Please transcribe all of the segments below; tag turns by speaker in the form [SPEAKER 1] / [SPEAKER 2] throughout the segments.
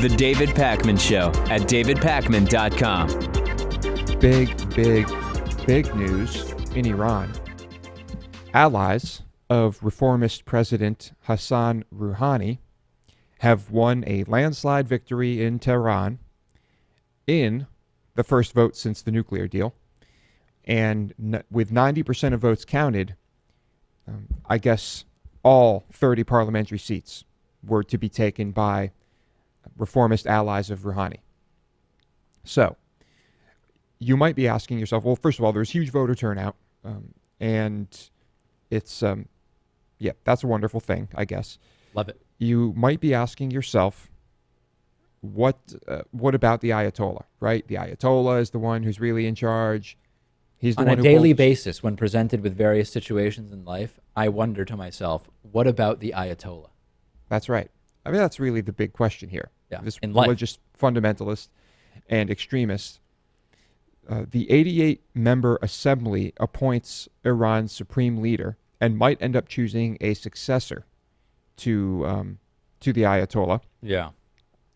[SPEAKER 1] The David Pakman Show at davidpakman.com.
[SPEAKER 2] Big news in Iran. Allies of Reformist President Hassan Rouhani have won a landslide victory in Tehran in the first vote since the nuclear deal. And with 90% of votes counted, I guess all 30 parliamentary seats were to be taken by reformist allies of Rouhani. So you might be asking yourself, well, first of all, there's huge voter turnout, and it's, that's a wonderful thing, I guess.
[SPEAKER 3] Love it.
[SPEAKER 2] You might be asking yourself, what about the Ayatollah, right? The Ayatollah is the one who's really in charge. He's the
[SPEAKER 3] on
[SPEAKER 2] one
[SPEAKER 3] a
[SPEAKER 2] who
[SPEAKER 3] daily
[SPEAKER 2] pulls...
[SPEAKER 3] basis, when presented with various situations in life, I wonder to myself, what about the Ayatollah?
[SPEAKER 2] That's right. I mean, that's really the big question here.
[SPEAKER 3] Yeah,
[SPEAKER 2] this
[SPEAKER 3] in life.
[SPEAKER 2] Religious fundamentalist and extremist. The 88-member assembly appoints Iran's supreme leader and might end up choosing a successor to the Ayatollah.
[SPEAKER 3] Yeah.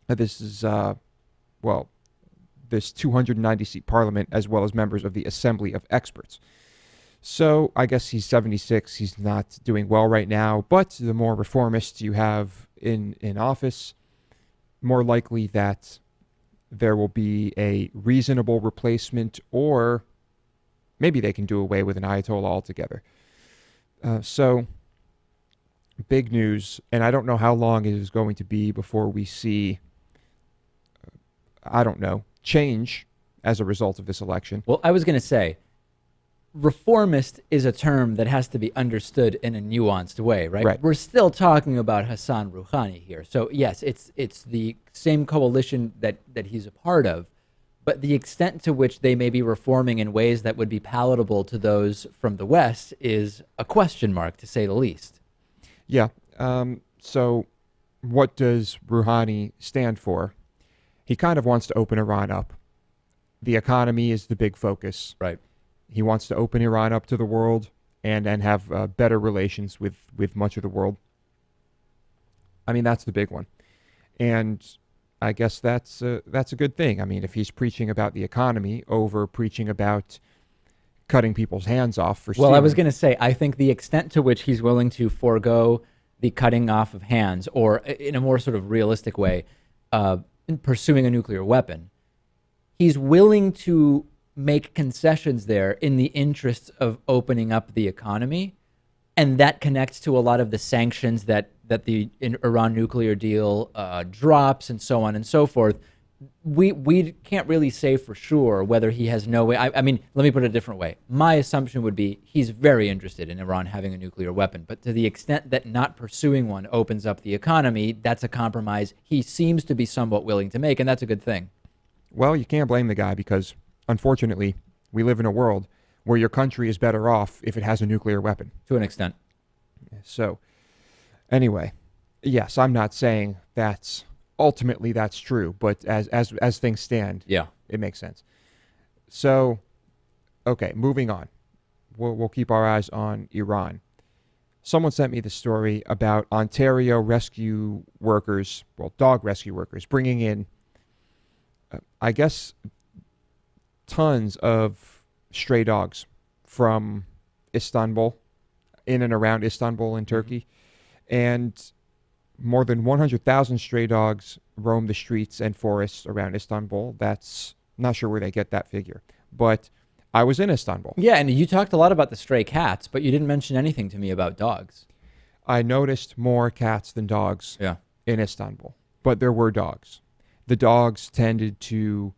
[SPEAKER 2] This is, this 290-seat parliament, as well as members of the Assembly of Experts. So I guess he's 76. He's not doing well right now. But the more reformists you have in office, more likely that there will be a reasonable replacement, or maybe they can do away with an Ayatollah altogether. So big news. And I don't know how long it is going to be before we see, change as a result of this election.
[SPEAKER 3] Well, I was going to say, reformist is a term that has to be understood in a nuanced way, right?
[SPEAKER 2] Right.
[SPEAKER 3] We're still talking about Hassan Rouhani here. So yes, it's the same coalition that he's a part of, but the extent to which they may be reforming in ways that would be palatable to those from the West is a question mark, to say the least.
[SPEAKER 2] Yeah. So what does Rouhani stand for? He kind of wants to open Iran up. The economy is the big focus.
[SPEAKER 3] Right.
[SPEAKER 2] He wants to open Iran up to the world and have better relations with much of the world. I mean, that's the big one. And I guess that's a good thing. I mean, if he's preaching about the economy over preaching about cutting people's hands off for stealing.
[SPEAKER 3] Well, I was going to say, I think the extent to which he's willing to forego the cutting off of hands, or in a more sort of realistic way, in pursuing a nuclear weapon, he's willing to make concessions there in the interests of opening up the economy. And that connects to a lot of the sanctions that the Iran nuclear deal drops, and so on and so forth. We can't really say for sure whether he has no way. I mean, let me put it a different way. My assumption would be he's very interested in Iran having a nuclear weapon, but to the extent that not pursuing one opens up the economy, that's a compromise he seems to be somewhat willing to make, and that's a good thing.
[SPEAKER 2] Well, you can't blame the guy, because unfortunately, we live in a world where your country is better off if it has a nuclear weapon.
[SPEAKER 3] To an extent.
[SPEAKER 2] So, anyway, yes, I'm not saying that's ultimately that's true, but as things stand,
[SPEAKER 3] yeah,
[SPEAKER 2] it makes sense. So, okay, moving on. We'll keep our eyes on Iran. Someone sent me the story about Ontario rescue workers, dog rescue workers, bringing in, I guess, tons of stray dogs from Istanbul, in and around Istanbul in Turkey. And more than 100,000 stray dogs roam the streets and forests around Istanbul. That's not sure where they get that figure. But I was in Istanbul.
[SPEAKER 3] Yeah, and you talked a lot about the stray cats, but you didn't mention anything to me about dogs.
[SPEAKER 2] I noticed more cats than dogs in Istanbul, but there were dogs. The dogs tended to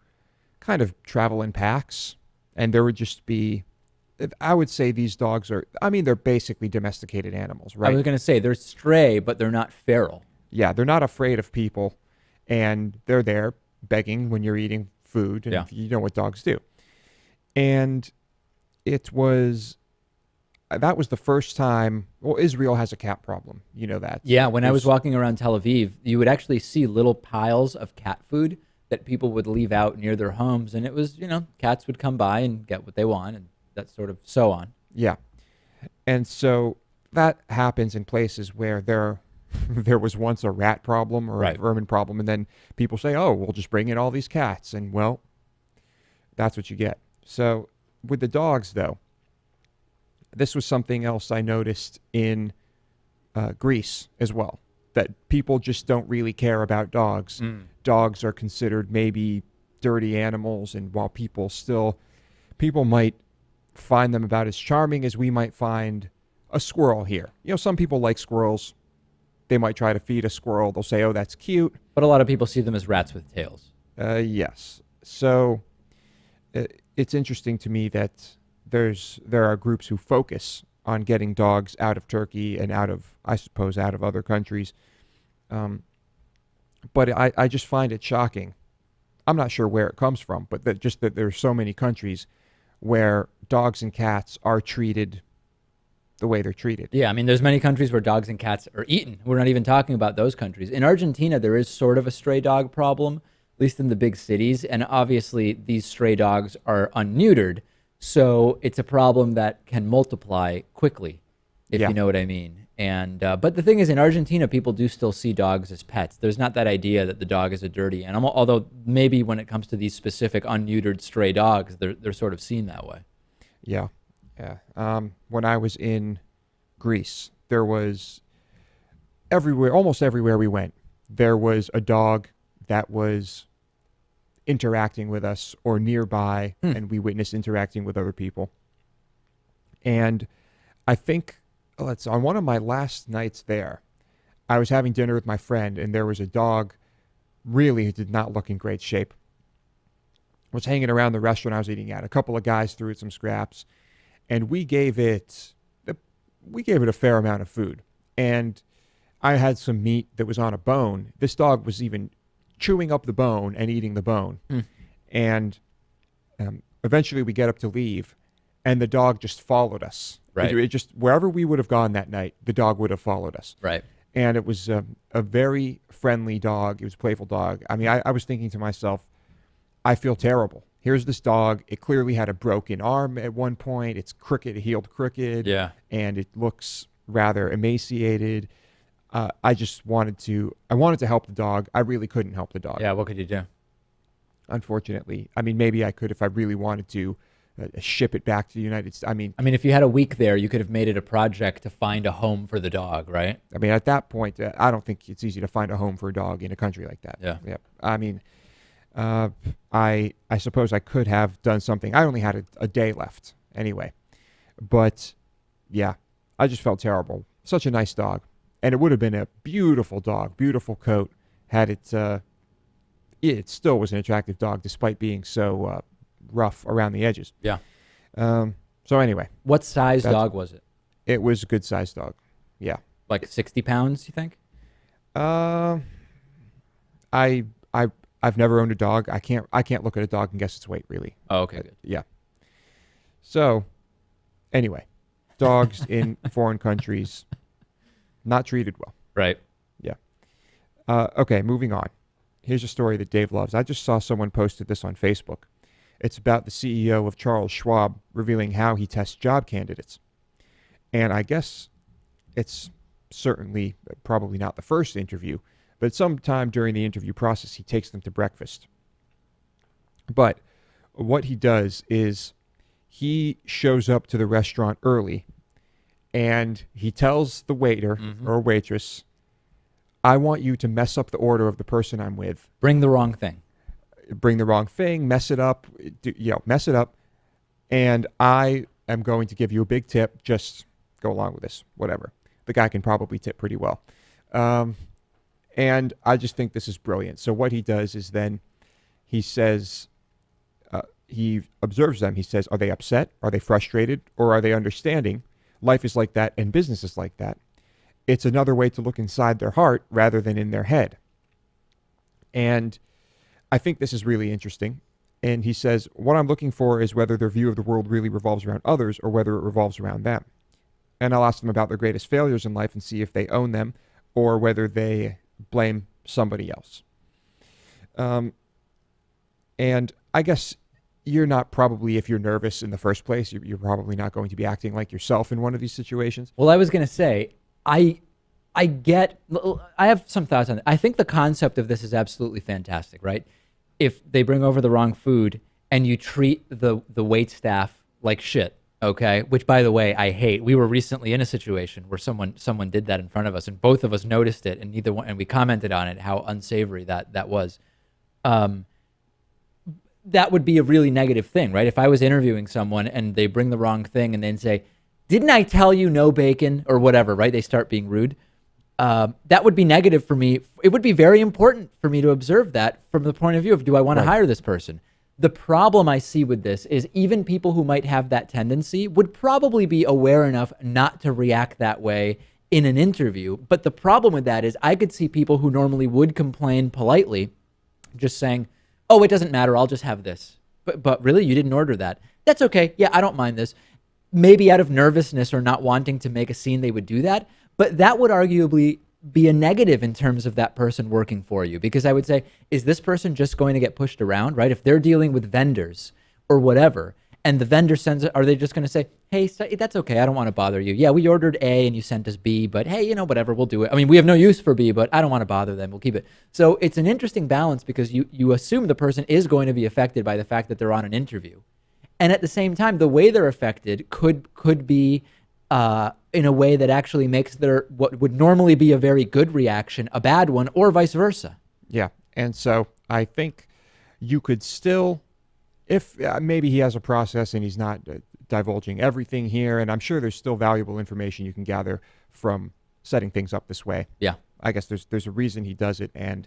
[SPEAKER 2] kind of travel in packs, and there would just be, I would say these dogs are, they're basically domesticated animals, right?
[SPEAKER 3] I was going to say they're stray, but they're not feral.
[SPEAKER 2] Yeah, they're not afraid of people, and they're there begging when you're eating food, and you know what dogs do. And that was the first time, Israel has a cat problem, you know that.
[SPEAKER 3] Yeah, when I was walking around Tel Aviv, you would actually see little piles of cat food that people would leave out near their homes, and it was, cats would come by and get what they want, and that sort of so on.
[SPEAKER 2] Yeah. And so that happens in places where there there was once a rat problem or
[SPEAKER 3] Right.
[SPEAKER 2] a vermin problem, and then people say, oh, we'll just bring in all these cats, and well, that's what you get. So with the dogs, though, this was something else I noticed in Greece as well, that people just don't really care about dogs. Dogs are considered maybe dirty animals, and while people might find them about as charming as we might find a squirrel here. You know, some people like squirrels. They might try to feed a squirrel. They'll say, oh, that's cute.
[SPEAKER 3] But a lot of people see them as rats with tails.
[SPEAKER 2] Yes. So it's interesting to me that there are groups who focus on getting dogs out of Turkey and out of other countries. But I just find it shocking. I'm not sure where it comes from, but that there's so many countries where dogs and cats are treated the way they're treated.
[SPEAKER 3] Yeah, I mean, there's many countries where dogs and cats are eaten. We're not even talking about those countries. In Argentina, there is sort of a stray dog problem, at least in the big cities. And obviously, these stray dogs are unneutered. So it's a problem that can multiply quickly, if you know what I mean. And but the thing is, in Argentina, people do still see dogs as pets. There's not that idea that the dog is a dirty animal, although maybe when it comes to these specific unneutered stray dogs, they're sort of seen that way.
[SPEAKER 2] Yeah. When I was in Greece, there was almost everywhere we went, there was a dog that was interacting with us or nearby, and we witnessed interacting with other people. And I think on one of my last nights there, I was having dinner with my friend, and there was a dog really who did not look in great shape. Was hanging around the restaurant I was eating at. A couple of guys threw it some scraps, and we gave it a fair amount of food. And I had some meat that was on a bone. This dog was even chewing up the bone and eating the bone. And eventually we get up to leave, and the dog just followed us.
[SPEAKER 3] Right.
[SPEAKER 2] It just, wherever we would have gone that night, the dog would have followed us.
[SPEAKER 3] Right.
[SPEAKER 2] And it was a very friendly dog. It was a playful dog. I mean, I was thinking to myself, I feel terrible. Here's this dog. It clearly had a broken arm at one point. It's crooked, healed crooked.
[SPEAKER 3] Yeah.
[SPEAKER 2] And it looks rather emaciated. I wanted to help the dog. I really couldn't help the dog.
[SPEAKER 3] Yeah, what could you do?
[SPEAKER 2] Unfortunately. I mean, maybe I could if I really wanted to ship it back to the United States. I mean,
[SPEAKER 3] if you had a week there, you could have made it a project to find a home for the dog, right?
[SPEAKER 2] I mean, at that point, I don't think it's easy to find a home for a dog in a country like that.
[SPEAKER 3] Yeah.
[SPEAKER 2] I mean, I suppose I could have done something. I only had a day left anyway. But, yeah, I just felt terrible. Such a nice dog. And it would have been a beautiful dog, beautiful coat, had it still was an attractive dog despite being so rough around the edges.
[SPEAKER 3] Yeah.
[SPEAKER 2] So anyway.
[SPEAKER 3] What size dog was it?
[SPEAKER 2] It was a good-sized dog. Yeah.
[SPEAKER 3] Like 60 pounds, you think?
[SPEAKER 2] I've never owned a dog. I can't look at a dog and guess its weight, really.
[SPEAKER 3] Oh, okay, good.
[SPEAKER 2] Yeah. So, anyway, dogs in foreign countries not treated well.
[SPEAKER 3] Right.
[SPEAKER 2] Yeah. Okay, moving on. Here's a story that Dave loves. I just saw someone posted this on Facebook. It's about the CEO of Charles Schwab revealing how he tests job candidates. And I guess it's certainly probably not the first interview, but sometime during the interview process, he takes them to breakfast. But what he does is he shows up to the restaurant early, and he tells the waiter or waitress, I want you to mess up the order of the person I'm with.
[SPEAKER 3] Bring the wrong thing.
[SPEAKER 2] Bring the wrong thing, mess it up, mess it up, and I am going to give you a big tip. Just go along with this, whatever. The guy can probably tip pretty well. And I just think this is brilliant. So what he does is then he says, he observes them. He says, are they upset? Are they frustrated? Or are they understanding? Life is like that and business is like that. It's another way to look inside their heart rather than in their head. And I think this is really interesting. And he says, what I'm looking for is whether their view of the world really revolves around others or whether it revolves around them. And I'll ask them about their greatest failures in life and see if they own them or whether they blame somebody else. And I guess you're not probably, if you're nervous in the first place, you're probably not going to be acting like yourself in one of these situations.
[SPEAKER 3] Well, I was going to say, I I have some thoughts on it. I think the concept of this is absolutely fantastic, right? If they bring over the wrong food and you treat the wait staff like shit, okay? Which, by the way, I hate. We were recently in a situation where someone did that in front of us, and both of us noticed it, and and we commented on it, how unsavory that was. That would be a really negative thing, right? If I was interviewing someone and they bring the wrong thing and then say, "Didn't I tell you no bacon?" or whatever, right? They start being rude. That would be negative for me. It would be very important for me to observe that from the point of view of, do I want to hire this person? The problem I see with this is even people who might have that tendency would probably be aware enough not to react that way in an interview. But the problem with that is I could see people who normally would complain politely just saying, "Oh, it doesn't matter. I'll just have this." But really, you didn't order that. That's okay. Yeah, I don't mind this. Maybe out of nervousness or not wanting to make a scene, they would do that. But that would arguably be a negative in terms of that person working for you, because I would say, is this person just going to get pushed around, right? If they're dealing with vendors or whatever, and the vendor sends it, are they just going to say, "Hey, that's okay. I don't want to bother you. Yeah, we ordered A and you sent us B, but hey, whatever, we'll do it. I mean, we have no use for B, but I don't want to bother them. We'll keep it." So it's an interesting balance because you assume the person is going to be affected by the fact that they're on an interview. And at the same time, the way they're affected could be in a way that actually makes what would normally be a very good reaction a bad one, or vice versa.
[SPEAKER 2] Yeah, and so I think you could still, if maybe he has a process and he's not divulging everything here, and I'm sure there's still valuable information you can gather from setting things up this way.
[SPEAKER 3] Yeah.
[SPEAKER 2] I guess there's a reason he does it, and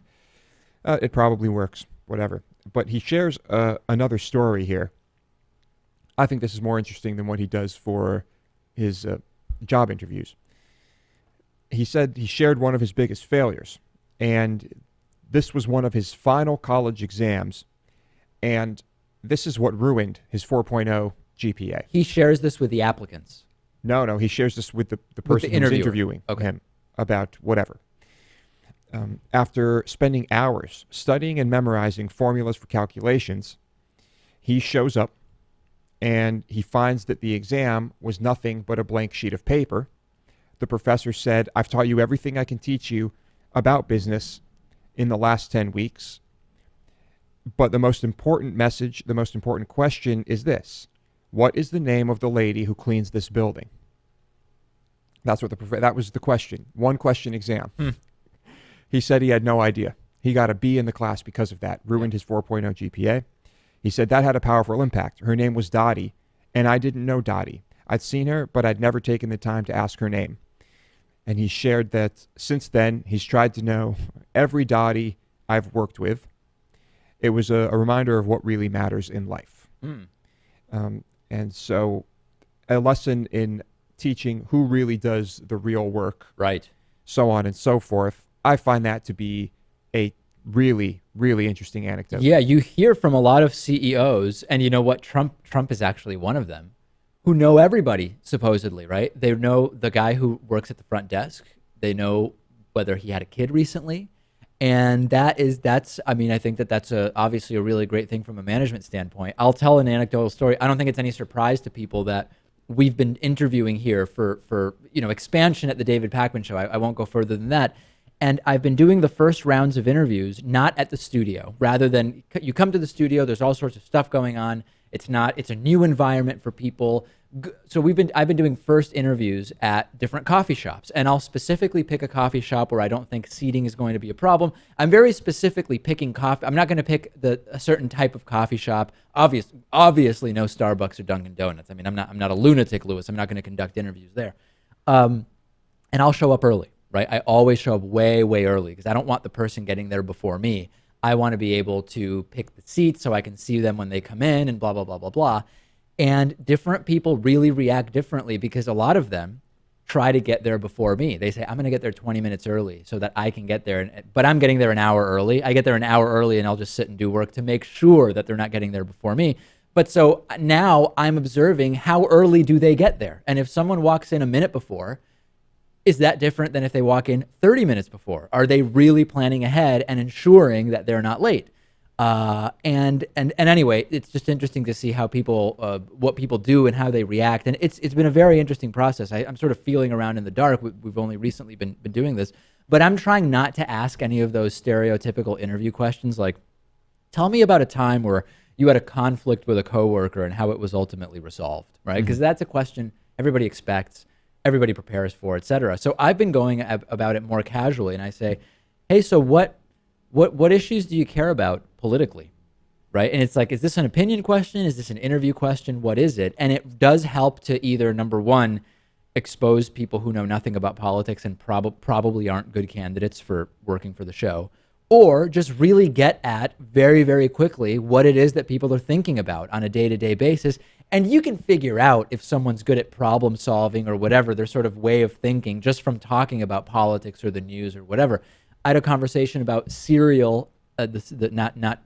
[SPEAKER 2] it probably works, whatever. But he shares another story here. I think this is more interesting than what he does for his job interviews. He said he shared one of his biggest failures, and this was one of his final college exams, and this is what ruined his 4.0 GPA.
[SPEAKER 3] He shares this with the applicants.
[SPEAKER 2] No, he shares this with the person who's interviewing him about whatever. After spending hours studying and memorizing formulas for calculations, he shows up and he finds that the exam was nothing but a blank sheet of paper. The professor said, "I've taught you everything I can teach you about business in the last 10 weeks. But the most important message, the most important question is this: what is the name of the lady who cleans this building?" That was the question. One question exam. He said he had no idea. He got a B in the class because of that. Ruined his 4.0 GPA. He said that had a powerful impact. Her name was Dottie, and I didn't know Dottie. I'd seen her, but I'd never taken the time to ask her name. And he shared that since then, he's tried to know every Dottie I've worked with. It was a reminder of what really matters in life. And so a lesson in teaching who really does the real work,
[SPEAKER 3] right? So
[SPEAKER 2] on and so forth. I find that to be a really, really interesting anecdote.
[SPEAKER 3] Yeah, you hear from a lot of CEOs, and you know what? Trump is actually one of them, who know everybody, supposedly, right? They know the guy who works at the front desk. They know whether he had a kid recently. And I think that's obviously a really great thing from a management standpoint. I'll tell an anecdotal story. I don't think it's any surprise to people that we've been interviewing here for expansion at the David Pakman Show. I won't go further than that. And I've been doing the first rounds of interviews not at the studio. Rather than you come to the studio, there's all sorts of stuff going on. It's a new environment for people. So I've been doing first interviews at different coffee shops, and I'll specifically pick a coffee shop where I don't think seating is going to be a problem. I'm very specifically picking coffee. I'm not going to pick a certain type of coffee shop. Obviously no Starbucks or Dunkin' Donuts. I mean, I'm not a lunatic, Lewis. I'm not going to conduct interviews there. And I'll show up early, right? I always show up way, way early because I don't want the person getting there before me. I want to be able to pick the seats so I can see them when they come in and blah, blah, blah, blah, blah. And different people really react differently because a lot of them try to get there before me. They say, I'm going to get there 20 minutes early so that I can get there. But I'm getting there an hour early. I get there an hour early and I'll just sit and do work to make sure that they're not getting there before me. But so now I'm observing how early do they get there? And if someone walks in a minute before, is that different than if they walk in 30 minutes before? Are they really planning ahead and ensuring that they're not late? And anyway, it's just interesting to see how people, what people do and how they react. And it's been a very interesting process. I'm sort of feeling around in the dark. We've only recently been doing this, but I'm trying not to ask any of those stereotypical interview questions like, tell me about a time where you had a conflict with a coworker and how it was ultimately resolved, right? Because that's a question everybody expects, everybody prepares for, et cetera. So I've been going about it more casually, and I say, hey, so what issues do you care about politically, right? And it's like, is this an opinion question? Is this an interview question? What is it? And it does help to either, number one, expose people who know nothing about politics and probably aren't good candidates for working for the show, or just really get at very, very quickly what it is that people are thinking about on a day-to-day basis. And you can figure out if someone's good at problem solving or whatever, their sort of way of thinking, just from talking about politics or the news or whatever. I had a conversation about Serial, not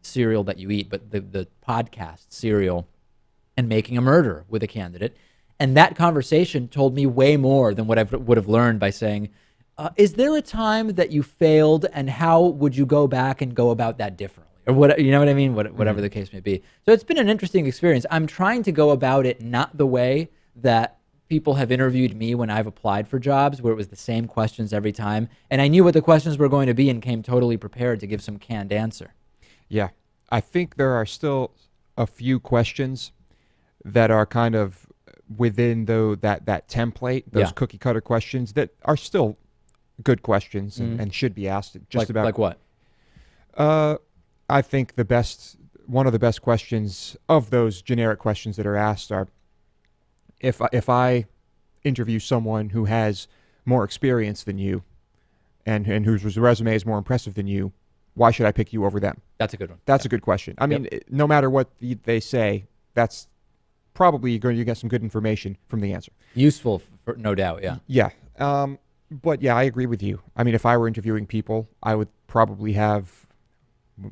[SPEAKER 3] cereal that you eat, but the podcast Serial, and Making a Murderer with a candidate. And that conversation told me way more than what I would have learned by saying, is there a time that you failed, and how would you go back and go about that differently? Or what, you know what I mean? Whatever the case may be. So it's been an interesting experience. I'm trying to go about it not the way that people have interviewed me when I've applied for jobs, where it was the same questions every time, and I knew what the questions were going to be and came totally prepared to give some canned answer.
[SPEAKER 2] Yeah. I think there are still a few questions that are kind of within that template, those cookie cutter questions that are still good questions and should be asked.
[SPEAKER 3] Like what?
[SPEAKER 2] I think one of the best questions of those generic questions that are asked are, if I interview someone who has more experience than you and whose resume is more impressive than you, why should I pick you over them?
[SPEAKER 3] That's a good one.
[SPEAKER 2] That's a good question. I mean, no matter what they say, that's probably going to get some good information from the answer.
[SPEAKER 3] Useful, no doubt, yeah.
[SPEAKER 2] Yeah. But yeah, I agree with you. I mean, if I were interviewing people, I would probably have,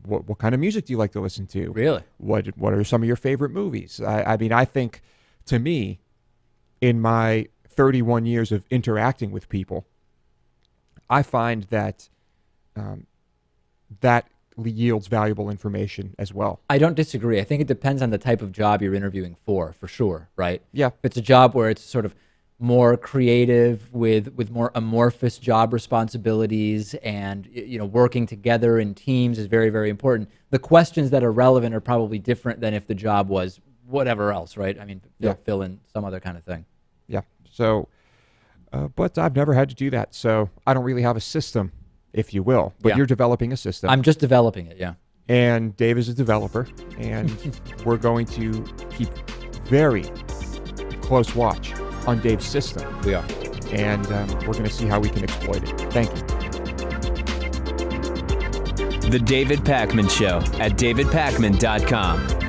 [SPEAKER 2] what kind of music do you like to listen to?
[SPEAKER 3] Really?
[SPEAKER 2] What are some of your favorite movies? I mean, I think, to me, in my 31 years of interacting with people, I find that that yields valuable information as well.
[SPEAKER 3] I don't disagree. I think it depends on the type of job you're interviewing for sure, right?
[SPEAKER 2] Yeah.
[SPEAKER 3] If it's a job where it's sort of more creative with more amorphous job responsibilities and, you know, working together in teams is very, very important. The questions that are relevant are probably different than if the job was whatever else, right? I mean, fill in some other kind of thing.
[SPEAKER 2] Yeah. So, but I've never had to do that, so I don't really have a system, if you will. But you're developing a system.
[SPEAKER 3] I'm just developing it, yeah.
[SPEAKER 2] And Dave is a developer, and we're going to keep very close watch on Dave's system.
[SPEAKER 3] We are.
[SPEAKER 2] And we're going to see how we can exploit it. Thank you.
[SPEAKER 1] The David Pakman Show at davidpakman.com.